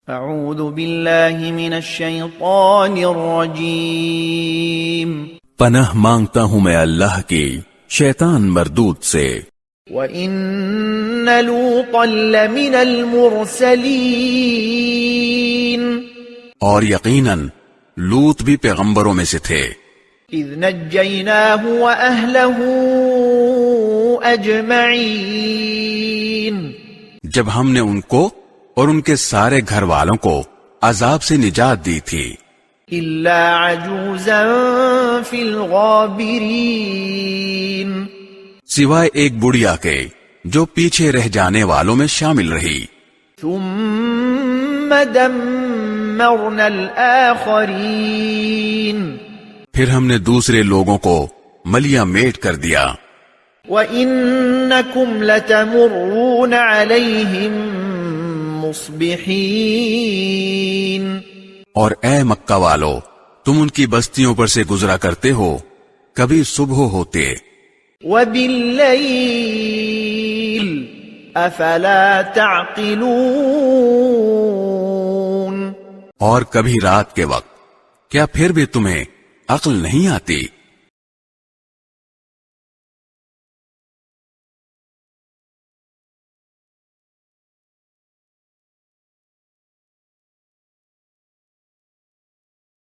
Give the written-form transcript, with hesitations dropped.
اعوذ باللہ من الشیطان الرجیم پناہ مانگتا ہوں میں اللہ کی شیطان مردود سے۔ وَإِنَّ لُوطًا لَّمِنَ الْمُرْسَلِينَ، اور یقیناً لوط بھی پیغمبروں میں سے تھے۔ اِذْ نَجَّيْنَاهُ وَأَهْلَهُ أَجْمَعِينَ، جب ہم نے ان کو اور ان کے سارے گھر والوں کو عذاب سے نجات دی تھی، إِلَّا عَجُوزًا فِي الْغَابِرِينَ، سوائے ایک بڑھیا کے جو پیچھے رہ جانے والوں میں شامل رہی۔ ثُمَّ دَمَّرْنَا الْآخَرِينَ، پھر ہم نے دوسرے لوگوں کو ملیہ میٹ کر دیا۔ وَإِنَّكُمْ لَتَمُرُّونَ عَلَيْهِمْ مُصْبِحِينَ، اور اے مکہ والو، تم ان کی بستیوں پر سے گزرا کرتے ہو کبھی صبح ہوتے۔ وَبِاللَّيْلِ أَفَلَا تَعْقِلُونَ، اور کبھی رات کے وقت، کیا پھر بھی تمہیں عقل نہیں آتی؟